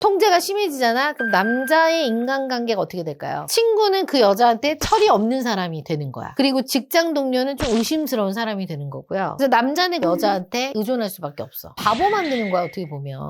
통제가 심해지잖아? 그럼 남자의 인간관계가 어떻게 될까요? 친구는 그 여자한테 철이 없는 사람이 되는 거야. 그리고 직장 동료는 좀 의심스러운 사람이 되는 거고요. 그래서 남자는 여자한테 의존할 수밖에 없어. 바보 만드는 거야, 어떻게 보면.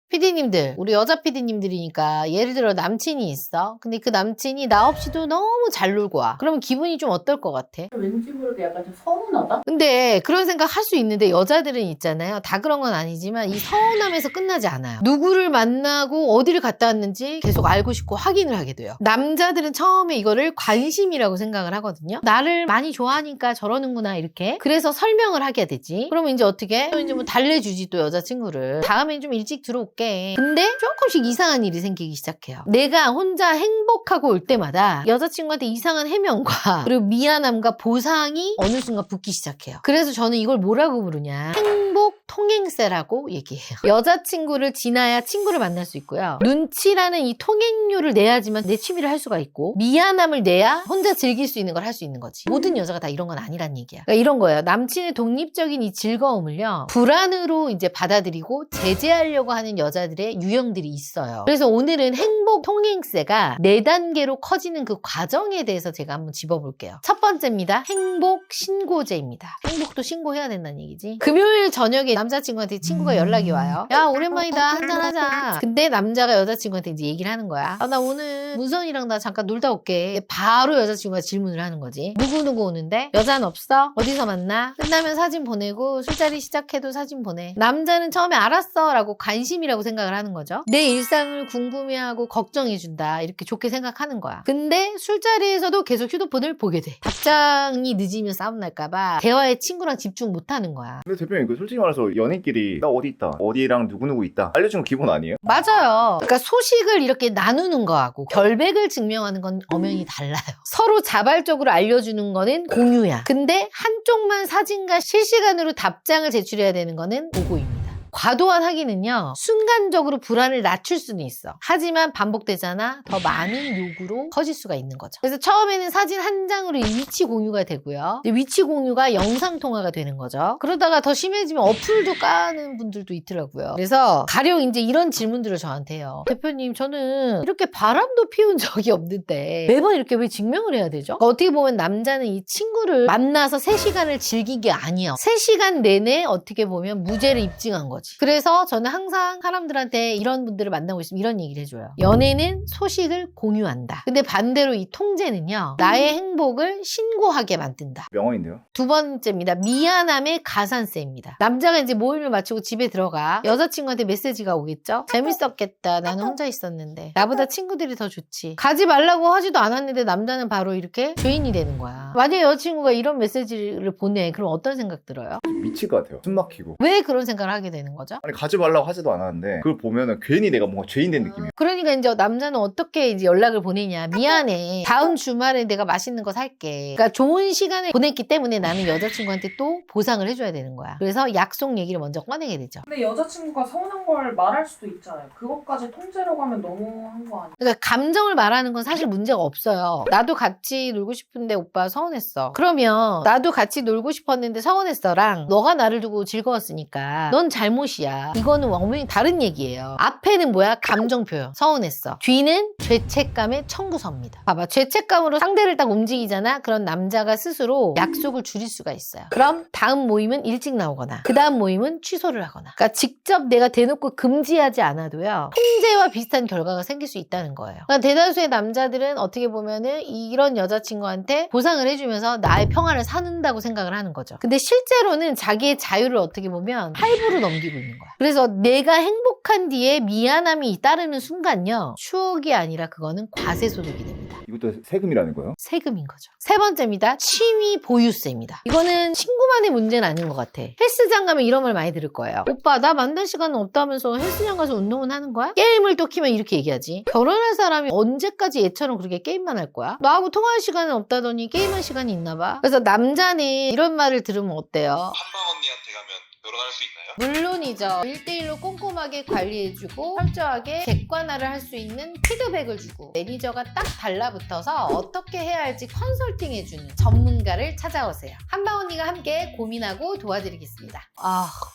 PD님들, 우리 여자 PD님들이니까 예를 들어 남친이 있어. 근데 그 남친이 나 없이도 너무 잘 놀고 와. 그러면 기분이 좀 어떨 것 같아? 왠지 모르게 약간 좀 서운하다? 근데 그런 생각 할 수 있는데 여자들은 있잖아요. 다 그런 건 아니지만 이 서운함에서 끝나지 않아요. 누구를 만나고 어디를 갔다 왔는지 계속 알고 싶고 확인을 하게 돼요. 남자들은 처음에 이거를 관심이라고 생각을 하거든요. 나를 많이 좋아하니까 저러는구나 이렇게. 그래서 설명을 하게 되지. 그러면 이제 어떻게? 또 이제 뭐 달래주지 또 여자친구를. 다음엔 좀 일찍 들어올게. 근데 조금씩 이상한 일이 생기기 시작해요. 내가 혼자 행복하고 올 때마다 여자친구한테 이상한 해명과 그리고 미안함과 보상이 어느 순간 붙기 시작해요. 그래서 저는 이걸 뭐라고 부르냐, 행복 통행세라고 얘기해요. 여자친구를 지나야 친구를 만날 수 있고요. 눈치라는 이 통행료를 내야지만 내 취미를 할 수가 있고, 미안함을 내야 혼자 즐길 수 있는 걸 할 수 있는 거지. 모든 여자가 다 이런 건 아니란 얘기야. 그러니까 이런 거예요. 남친의 독립적인 이 즐거움을요, 불안으로 이제 받아들이고 제재하려고 하는 여자들의 유형들이 있어요. 그래서 오늘은 행복 통행세가 4단계로 커지는 그 과정에 대해서 제가 한번 짚어볼게요. 첫 번째입니다. 행복 신고제입니다. 행복도 신고해야 된다는 얘기지. 금요일 저녁에 남자친구한테 친구가 연락이 와요. 야, 오랜만이다, 한잔하자. 근데 남자가 여자친구한테 이제 얘기를 하는 거야. 아, 나 오늘 문선이랑 나 잠깐 놀다 올게. 바로 여자친구가 질문을 하는 거지. 누구누구 오는데? 여자는 없어? 어디서 만나? 끝나면 사진 보내고 술자리 시작해도 사진 보내. 남자는 처음에 알았어 라고 관심이라고 생각을 하는 거죠. 내 일상을 궁금해하고 걱정해준다 이렇게 좋게 생각하는 거야. 근데 술자리에서도 계속 휴대폰을 보게 돼. 답장이 늦으면 싸움 날까봐 대화에 친구랑 집중 못하는 거야. 근데 대표님, 그 솔직히 말해서 연인끼리 나 어디 있다, 어디랑 누구누구 있다 알려주는 거 기본 아니에요? 맞아요. 그러니까 소식을 이렇게 나누는 거하고 결백을 증명하는 건 엄연히 달라요. 서로 자발적으로 알려주는 거는 공유야. 근데 한쪽만 사진과 실시간으로 답장을 제출해야 되는 거는 보고입니다. 과도한 확인은요, 순간적으로 불안을 낮출 수는 있어. 하지만 반복되잖아. 더 많은 요구로 커질 수가 있는 거죠. 그래서 처음에는 사진 한 장으로 위치 공유가 되고요. 위치 공유가 영상 통화가 되는 거죠. 그러다가 더 심해지면 어플도 까는 분들도 있더라고요. 그래서 가령 이제 이런 질문들을 저한테 해요. 대표님, 저는 이렇게 바람도 피운 적이 없는데 매번 이렇게 왜 증명을 해야 되죠? 그러니까 어떻게 보면 남자는 이 친구를 만나서 3시간을 즐긴 게 아니에요. 3시간 내내 어떻게 보면 무죄를 입증한 거죠. 그래서 저는 항상 사람들한테 이런 분들을 만나고 있으면 이런 얘기를 해줘요. 연애는 소식을 공유한다. 근데 반대로 이 통제는요, 나의 행복을 신고하게 만든다. 명언인데요. 두 번째입니다. 미안함의 가산세입니다. 남자가 이제 모임을 마치고 집에 들어가. 여자친구한테 메시지가 오겠죠? 재밌었겠다. 나는 혼자 있었는데. 나보다 친구들이 더 좋지. 가지 말라고 하지도 않았는데 남자는 바로 이렇게 죄인이 되는 거야. 만약에 여자친구가 이런 메시지를 보내. 그럼 어떤 생각 들어요? 미칠 것 같아요. 숨 막히고. 왜 그런 생각을 하게 되는 거죠? 아니, 가지 말라고 하지도 않았는데 그걸 보면은 괜히 내가 뭔가 죄인 된 느낌이에요. 그러니까 이제 남자는 어떻게 이제 연락을 보내냐. 미안해. 다음 주말에 내가 맛있는 거 살게. 그러니까 좋은 시간을 보냈기 때문에 나는 여자친구한테 또 보상을 해줘야 되는 거야. 그래서 약속 얘기를 먼저 꺼내게 되죠. 근데 여자친구가 서운한 걸 말할 수도 있잖아요. 그것까지 통제라고 하면 너무 한 거 아니에요? 그러니까 감정을 말하는 건 사실 문제가 없어요. 나도 같이 놀고 싶은데 오빠 서운했어. 그러면 나도 같이 놀고 싶었는데 서운했어랑 너가 나를 두고 즐거웠으니까 넌 잘못이야. 이거는 완전히 다른 얘기예요. 앞에는 뭐야? 감정 표현. 서운했어. 뒤는 죄책감의 청구서입니다. 봐봐. 죄책감으로 상대를 딱 움직이잖아? 그런 남자가 스스로 약속을 줄일 수가 있어요. 그럼 다음 모임은 일찍 나오거나 그 다음 모임은 취소를 하거나. 그러니까 직접 내가 대놓고 금지하지 않아도요, 통제와 비슷한 결과가 생길 수 있다는 거예요. 그러니까 대다수의 남자들은 어떻게 보면은 이런 여자친구한테 보상을 해주면서 나의 평화를 사는다고 생각을 하는 거죠. 근데 실제로는 자기의 자유를 어떻게 보면 할부로 넘기고 있는 거야. 그래서 내가 행복한 뒤에 미안함이 따르는 순간요, 추억이 아니라 그거는 과세소득이 됩니다. 이것도 세금이라는 거예요? 세금인 거죠. 세 번째입니다. 취미 보유세입니다. 이거는 친구만의 문제는 아닌 것 같아. 헬스장 가면 이런 말 많이 들을 거예요. 오빠, 나 만날 시간은 없다면서 헬스장 가서 운동은 하는 거야? 게임을 또 키면 이렇게 얘기하지. 결혼할 사람이 언제까지 얘처럼 그렇게 게임만 할 거야? 나하고 통화할 시간은 없다더니 게임할 시간이 있나 봐. 그래서 남자는 이런 말을 들으면 어때요? 한방 언니한테 가면 결혼할 수 있나요? 물론이죠. 1대1로 꼼꼼하게 관리해주고 철저하게 객관화를 할 수 있는 피드백을 주고 매니저가 딱 달라붙어서 어떻게 해야 할지 컨설팅해주는 전문가를 찾아오세요. 한방 언니가 함께 고민하고 도와드리겠습니다.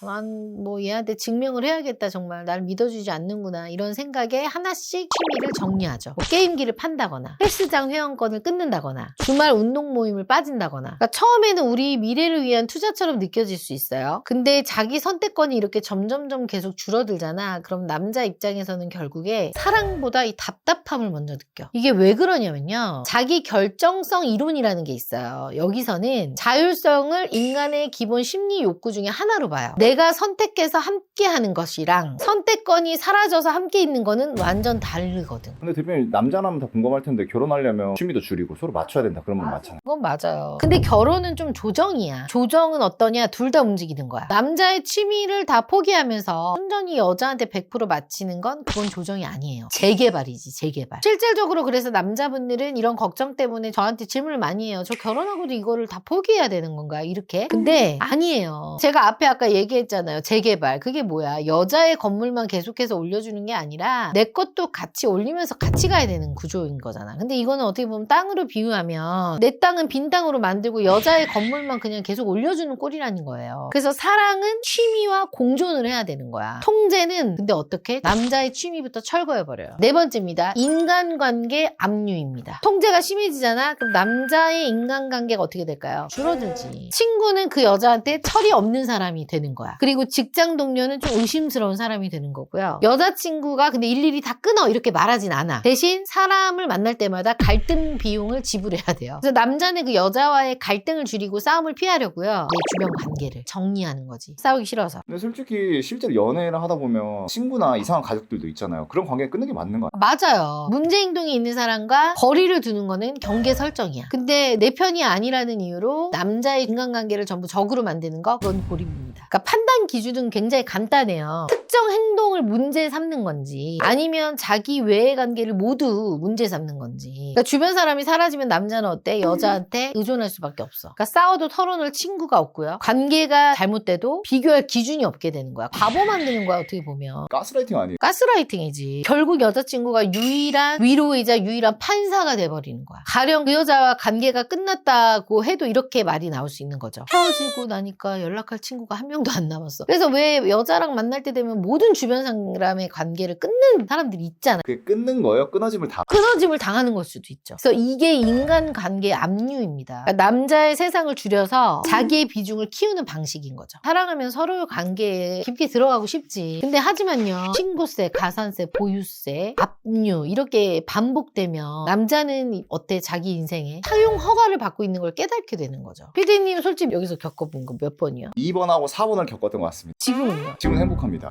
난 뭐 얘한테 증명을 해야겠다. 정말 날 믿어주지 않는구나. 이런 생각에 하나씩 취미를 정리하죠. 뭐 게임기를 판다거나 헬스장 회원권을 끊는다거나 주말 운동 모임을 빠진다거나. 그러니까 처음에는 우리 미래를 위한 투자처럼 느껴질 수 있어요. 근데 자기 선택권이 이렇게 점점점 계속 줄어들잖아. 그럼 남자 입장에서는 결국에 사랑보다 이 답답함을 먼저 느껴. 이게 왜 그러냐면요. 자기 결정성 이론이라는 게 있어요. 여기서는 자율성을 인간의 기본 심리 욕구 중에 하나로 봐요. 내가 선택해서 함께 하는 것이랑 선택권이 사라져서 함께 있는 거는 완전 다르거든. 근데 대표님 남자라면 다 공감할 텐데 결혼하려면 취미도 줄이고 서로 맞춰야 된다 그런 건 맞잖아요. 그건 맞아요. 근데 결혼은 좀 조정이야. 조정은 어떠냐? 둘 다 움직이는 거야. 남자의 취미를 다 포기하면서 순전히 여자한테 100% 맞히는 건 그건 조정이 아니에요. 재개발이지, 재개발. 실질적으로 그래서 남자분들은 이런 걱정 때문에 저한테 질문을 많이 해요. 저 결혼하고도 이거를 다 포기해야 되는 건가요? 이렇게. 근데 아니에요. 제가 앞에 아까 얘기했잖아요. 재개발. 그게 뭐야? 여자의 건물만 계속해서 올려주는 게 아니라 내 것도 같이 올리면서 같이 가야 되는 구조인 거잖아. 근데 이거는 어떻게 보면 땅으로 비유하면 내 땅은 빈 땅으로 만들고 여자의 건물만 그냥 계속 올려주는 꼴이라는 거예요. 그래서 사랑은 취미와 공존을 해야 되는 거야. 통제는 근데 어떻게? 남자의 취미부터 철거해버려요. 네 번째입니다. 인간관계 압류입니다. 통제가 심해지잖아? 그럼 남자의 인간관계가 어떻게 될까요? 줄어들지. 친구는 그 여자한테 철이 없는 사람이 되는 거야. 그리고 직장 동료는 좀 의심스러운 사람이 되는 거고요. 여자친구가 근데 일일이 다 끊어 이렇게 말하진 않아. 대신 사람을 만날 때마다 갈등 비용을 지불해야 돼요. 그래서 남자는 그 여자와의 갈등을 줄이고 싸움을 피하려고요. 내 주변 관계를 정리하는 거지. 싸우기 싫어서. 근데 솔직히 실제로 연애를 하다 보면 친구나 이상한 가족들도 있잖아요. 그런 관계 끊는 게 맞는 거 같아요. 맞아요. 문제 행동이 있는 사람과 거리를 두는 거는 경계 설정이야. 근데 내 편이 아니라는 이유로 남자의 인간관계를 전부 적으로 만드는 거 그건 고립입니다. 그러니까 판단 기준은 굉장히 간단해요. 특정 행동을 문제 삼는 건지 아니면 자기 외의 관계를 모두 문제 삼는 건지. 그러니까 주변 사람이 사라지면 남자는 어때? 여자한테 의존할 수밖에 없어. 그러니까 싸워도 털어놓을 친구가 없고요. 관계가 잘못돼도 비교할 기준이 없게 되는 거야. 바보 만드는 거야 어떻게 보면. 가스라이팅 아니에요? 가스라이팅이지. 결국 여자친구가 유일한 위로이자 유일한 판사가 돼버리는 거야. 가령 그 여자와 관계가 끝났다고 해도 이렇게 말이 나올 수 있는 거죠. 헤어지고 나니까 연락할 친구가 한 명도 안 남았어. 그래서 왜 여자랑 만날 때 되면 모든 주변 사람의 관계를 끊는 사람들이 있잖아. 그게 끊는 거예요? 끊어짐을 다. 끊어짐을 당하는 걸 수도 있죠. 그래서 이게 인간관계 압류입니다. 그러니까 남자의 세상을 줄여서 자기의 비중을 키우는 방식인 거죠. 사랑하면 서로의 관계에 깊게 들어가고 싶지. 근데 하지만요. 신고세, 가산세, 보유세, 압류 이렇게 반복되면 남자는 어때? 자기 인생에 사용 허가를 받고 있는 걸 깨닫게 되는 거죠. 피디님 솔직히 여기서 겪어본 거 몇 번이요? 2번하고 4번을 겪었던 것 같습니다. 지금은요? 지금은 행복합니다.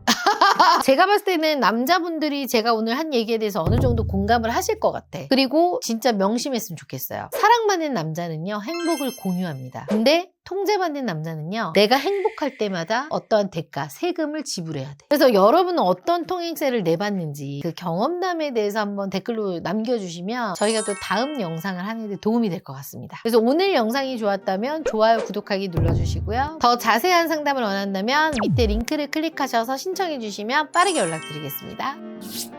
제가 봤을 때는 남자분들이 제가 오늘 한 얘기에 대해서 어느 정도 공감을 하실 것 같아. 그리고 진짜 명심했으면 좋겠어요. 사랑받는 남자는요, 행복을 공유합니다. 근데 통제받는 남자는요, 내가 행복할 때마다 어떠한 대가, 세금을 지불해야 돼. 그래서 여러분은 어떤 통행세를 내봤는지 그 경험담에 대해서 한번 댓글로 남겨주시면 저희가 또 다음 영상을 하는 데 도움이 될 것 같습니다. 그래서 오늘 영상이 좋았다면 좋아요, 구독하기 눌러주시고요. 더 자세한 상담을 원한다면 밑에 링크를 클릭하셔서 신청해 주시면 빠르게 연락드리겠습니다.